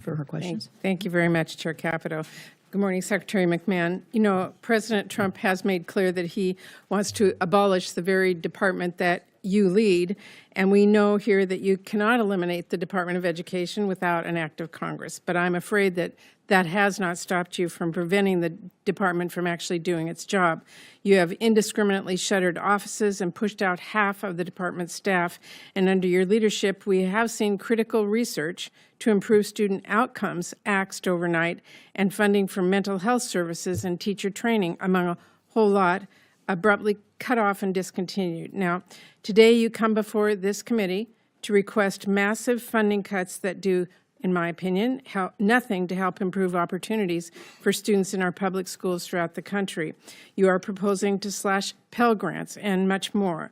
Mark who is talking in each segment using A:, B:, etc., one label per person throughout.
A: for her questions.
B: Thank you very much, Chair Capito. Good morning, Secretary McMahon. You know, President Trump has made clear that he wants to abolish the very department that you lead, and we know here that you cannot eliminate the Department of Education without an act of Congress. But I'm afraid that that has not stopped you from preventing the department from actually doing its job. You have indiscriminately shuttered offices and pushed out half of the department's staff, and under your leadership, we have seen critical research to improve student outcomes axed overnight, and funding for mental health services and teacher training, among a whole lot, abruptly cut off and discontinued. Now, today you come before this committee to request massive funding cuts that do, in my opinion, nothing to help improve opportunities for students in our public schools throughout the country. You are proposing to slash Pell Grants and much more.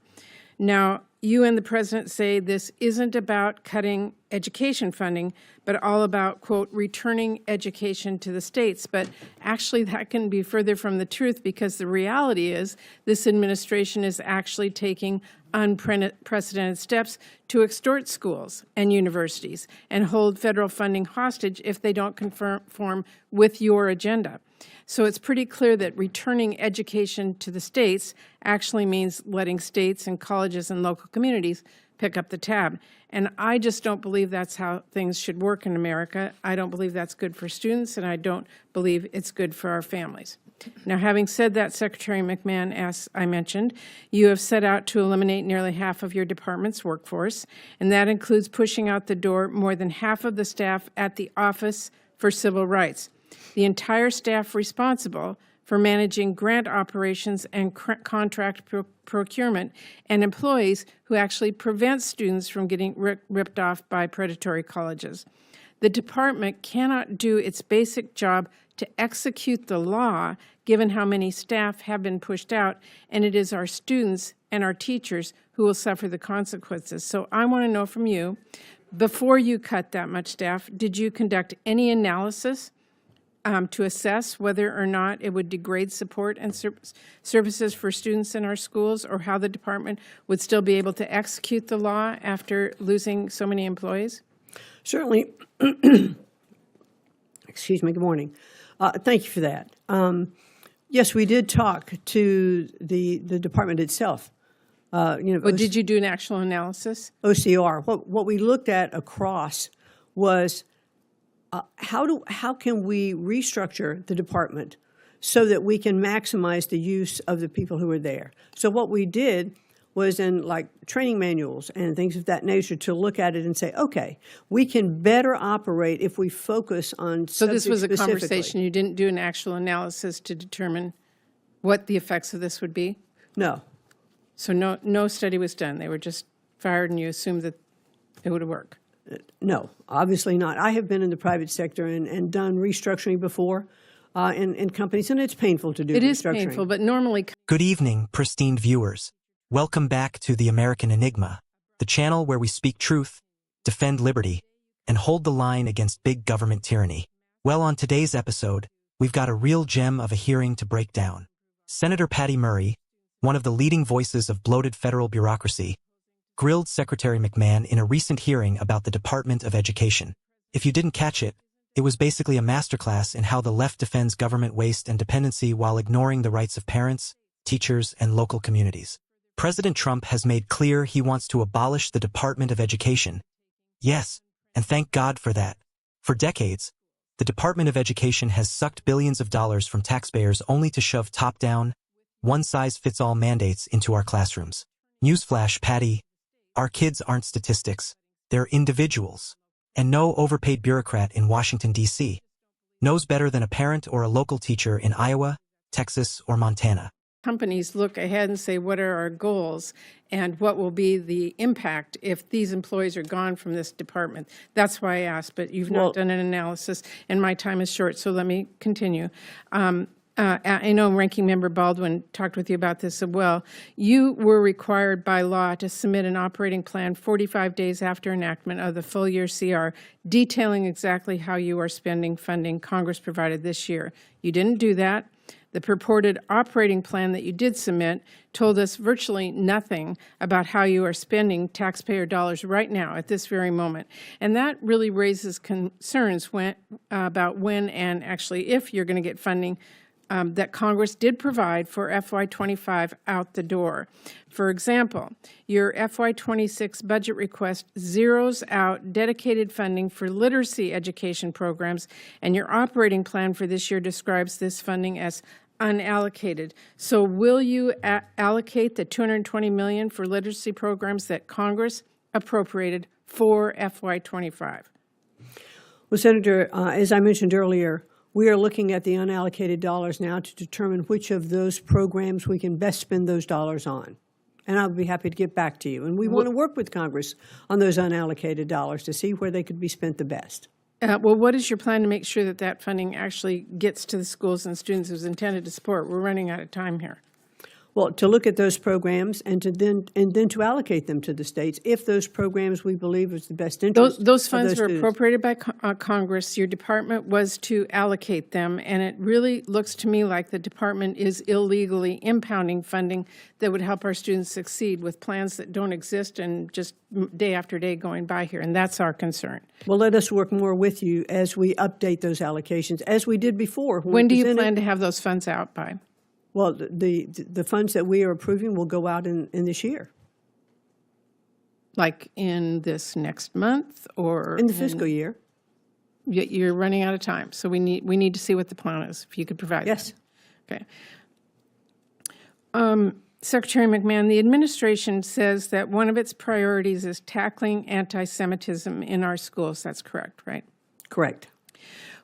B: Now, you and the President say this isn't about cutting education funding, but all about, quote, returning education to the states. But actually that can be further from the truth, because the reality is this administration is actually taking unprecedented steps to extort schools and universities and hold federal funding hostage if they don't conform with your agenda. So it's pretty clear that returning education to the states actually means letting states and colleges and local communities pick up the tab. And I just don't believe that's how things should work in America. I don't believe that's good for students, and I don't believe it's good for our families. Now, having said that, Secretary McMahon, as I mentioned, you have set out to eliminate nearly half of your department's workforce, and that includes pushing out the door more than half of the staff at the Office for Civil Rights. The entire staff responsible for managing grant operations and contract procurement, and employees who actually prevent students from getting ripped off by predatory colleges. The department cannot do its basic job to execute the law, given how many staff have been pushed out, and it is our students and our teachers who will suffer the consequences. So I want to know from you, before you cut that much staff, did you conduct any analysis to assess whether or not it would degrade support and services for students in our schools, or how the department would still be able to execute the law after losing so many employees?
C: Certainly. Excuse me. Good morning. Thank you for that. Yes, we did talk to the department itself.
B: But did you do an actual analysis?
C: OCR. What we looked at across was how can we restructure the department so that we can maximize the use of the people who are there. So what we did was in like training manuals and things of that nature to look at it and say, okay, we can better operate if we focus on
B: So this was a conversation. You didn't do an actual analysis to determine what the effects of this would be?
C: No.
B: So no study was done. They were just fired and you assumed that it would work?
C: No, obviously not. I have been in the private sector and done restructuring before in companies, and it's painful to do restructuring.
B: It is painful, but normally...
D: Good evening, pristine viewers. Welcome back to The American Enigma, the channel where we speak truth, defend liberty, and hold the line against big government tyranny. Well, on today's episode, we've got a real gem of a hearing to break down. Senator Patty Murray, one of the leading voices of bloated federal bureaucracy, grilled Secretary McMahon in a recent hearing about the Department of Education. If you didn't catch it, it was basically a masterclass in how the left defends government waste and dependency while ignoring the rights of parents, teachers, and local communities. President Trump has made clear he wants to abolish the Department of Education. Yes, and thank God for that. For decades, the Department of Education has sucked billions of dollars from taxpayers only to shove top-down, one-size-fits-all mandates into our classrooms. Newsflash, Patty. Our kids aren't statistics, they're individuals. And no overpaid bureaucrat in Washington, D.C. knows better than a parent or a local teacher in Iowa, Texas, or Montana.
B: Companies look ahead and say, what are our goals and what will be the impact if these employees are gone from this department? That's why I asked, but you've not done an analysis, and my time is short, so let me continue. I know Ranking Member Baldwin talked with you about this as well. You were required by law to submit an operating plan 45 days after enactment of the full year CR, detailing exactly how you are spending funding Congress provided this year. You didn't do that. The purported operating plan that you did submit told us virtually nothing about how you are spending taxpayer dollars right now at this very moment. And that really raises concerns about when and actually if you're going to get funding that Congress did provide for FY25 out the door. For example, your FY26 budget request zeroes out dedicated funding for literacy education programs, and your operating plan for this year describes this funding as unallocated. So will you allocate the $220 million for literacy programs that Congress appropriated for FY25?
C: Well, Senator, as I mentioned earlier, we are looking at the unallocated dollars now to determine which of those programs we can best spend those dollars on. And I would be happy to get back to you. And we want to work with Congress on those unallocated dollars to see where they could be spent the best.
B: Well, what is your plan to make sure that that funding actually gets to the schools and students it was intended to support? We're running out of time here.
C: Well, to look at those programs and then to allocate them to the states if those programs we believe is the best interest.
B: Those funds were
C: students.
B: appropriated by Congress. Your department was to allocate them, and it really looks to me like the department is illegally impounding funding that would help our students succeed with plans that don't exist and just day after day going by here, and that's our concern.
C: Well, let us work more with you as we update those allocations, as we did before.
B: When do you plan to have those funds out by?
C: Well, the funds that we are approving will go out in this year.
B: Like in this next month or?
C: In the fiscal year.
B: You're running out of time, so we need to see what the plan is, if you could provide
C: Yes.
B: that. Okay. Secretary McMahon, the administration says that one of its priorities is tackling anti-Semitism in our schools. That's correct, right?
C: Correct.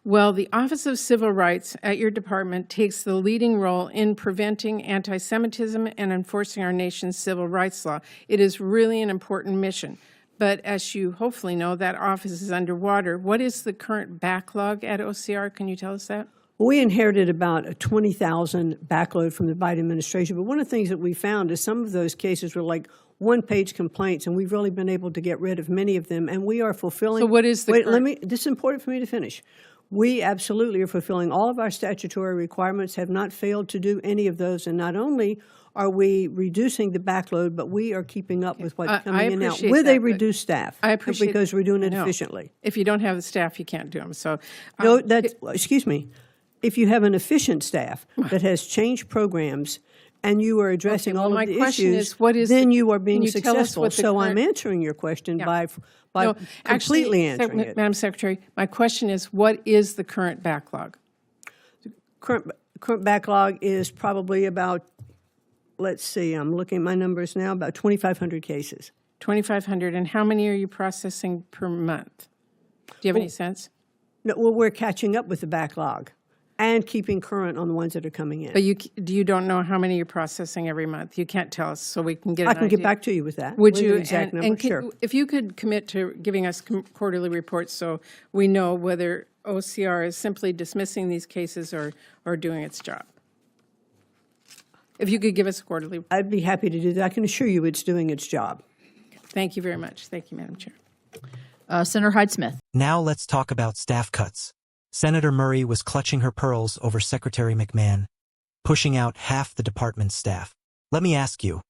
B: Well, the Office of Civil Rights at your department takes the leading role in preventing anti-Semitism and enforcing our nation's civil rights law. It is really an important mission. But as you hopefully know, that office is underwater. What is the current backlog at OCR? Can you tell us that?
C: We inherited about a 20,000 backload from the Biden administration, but one of the things that we found is some of those cases were like one-page complaints, and we've really been able to get rid of many of them, and we are fulfilling.
B: So what is the
C: this is important for me to finish. We absolutely are fulfilling all of our statutory requirements, have not failed to do any of those, and not only are we reducing the backload, but we are keeping up with what's coming in now with a reduced staff.
B: I appreciate
C: because we're doing it efficiently.
B: If you don't have the staff, you can't do them. So
C: no, excuse me. If you have an efficient staff that has changed programs and you are addressing all of the issues, then you are being successful. So I'm answering your question by completely answering it.
B: Madam Secretary, my question is, what is the current backlog?
C: Current backlog is probably about, let's see, I'm looking at my numbers now, about 2,500 cases.
B: 2,500, and how many are you processing per month? Do you have any sense?
C: No, well, we're catching up with the backlog and keeping current on the ones that are coming in.
B: But you don't know how many you're processing every month. You can't tell us, so we can get an idea.
C: I can get back to you with that.
B: Would you?
C: Exact number? Sure.
B: If you could commit to giving us quarterly reports so we know whether OCR is simply dismissing these cases or doing its job. If you could give us a quarterly report.
C: I'd be happy to do that. I can assure you it's doing its job.
B: Thank you very much. Thank you, Madam Chair.
A: Senator Hyde-Smith.
D: Now let's talk about staff cuts. Senator Murray was clutching her pearls over Secretary McMahon, pushing out half the department's staff. Let me ask you,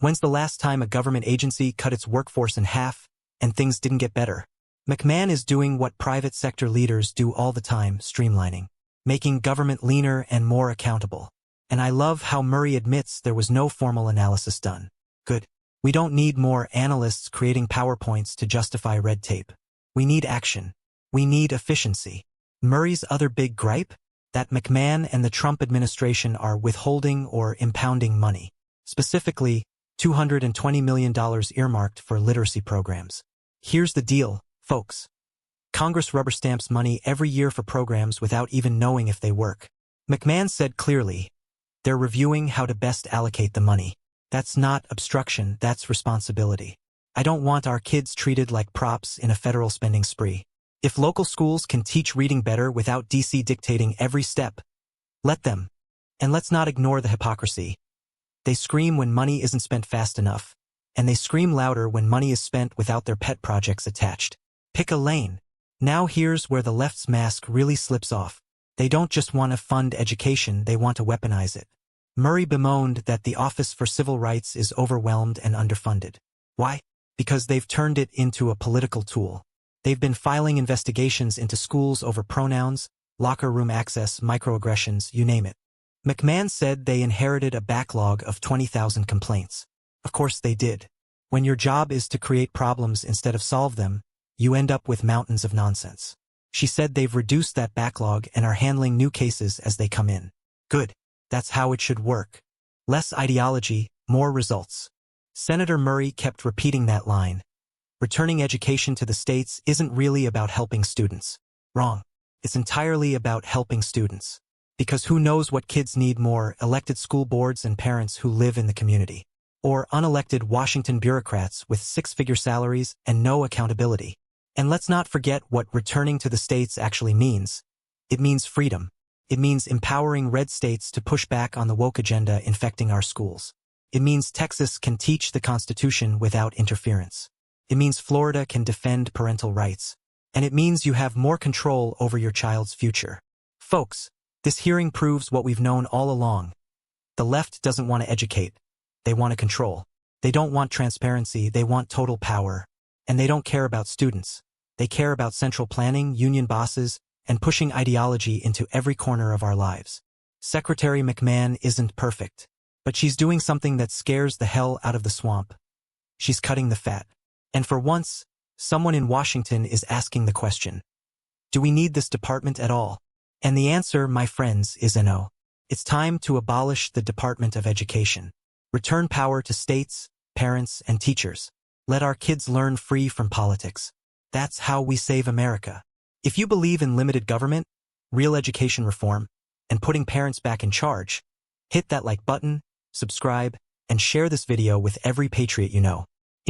D: when's the last time a government agency cut its workforce in half and things didn't get better? McMahon is doing what private sector leaders do all the time, streamlining, making government leaner and more accountable. And I love how Murray admits there was no formal analysis done. Good. We don't need more analysts creating PowerPoints to justify red tape. We need action. We need efficiency. Murray's other big gripe? That McMahon and the Trump administration are withholding or impounding money. Specifically, $220 million earmarked for literacy programs. Here's the deal, folks. Congress rubber stamps money every year for programs without even knowing if they work. McMahon said clearly, they're reviewing how to best allocate the money. That's not obstruction, that's responsibility. I don't want our kids treated like props in a federal spending spree. If local schools can teach reading better without DC dictating every step, let them. And let's not ignore the hypocrisy. They scream when money isn't spent fast enough, and they scream louder when money is spent without their pet projects attached. Pick a lane. Now here's where the left's mask really slips off. They don't just want to fund education, they want to weaponize it. Murray bemoaned that the Office for Civil Rights is overwhelmed and underfunded. Why? Because they've turned it into a political tool. They've been filing investigations into schools over pronouns, locker room access, microaggressions, you name it. McMahon said they inherited a backlog of 20,000 complaints. Of course they did. When your job is to create problems instead of solve them, you end up with mountains of nonsense. She said they've reduced that backlog and are handling new cases as they come in. Good. That's how it should work. Less ideology, more results. Senator Murray kept repeating that line. Returning education to the states isn't really about helping students. Wrong. It's entirely about helping students. Because who knows what kids need more, elected school boards and parents who live in the community, or unelected Washington bureaucrats with six-figure salaries and no accountability. And let's not forget what returning to the states actually means. It means freedom. It means empowering red states to push back on the woke agenda infecting our schools. It means Texas can teach the Constitution without interference. It means Florida can defend parental rights. And it means you have more control over your child's future. Folks, this hearing proves what we've known all along. The left doesn't want to educate. They want to control. They don't want transparency, they want total power. And they don't care about students. They care about central planning, union bosses, and pushing ideology into every corner of our lives. Secretary McMahon isn't perfect, but she's doing something that scares the hell out of the swamp. She's cutting the fat. And for once, someone in Washington is asking the question, do we need this department at all? And the answer, my friends, is a no. It's time to abolish the Department of Education. Return power to states, parents, and teachers. Let our kids learn free from politics. That's how we save America. If you believe in limited government, real education reform, and putting parents back in charge, hit that like button, subscribe, and share this video with every patriot you know.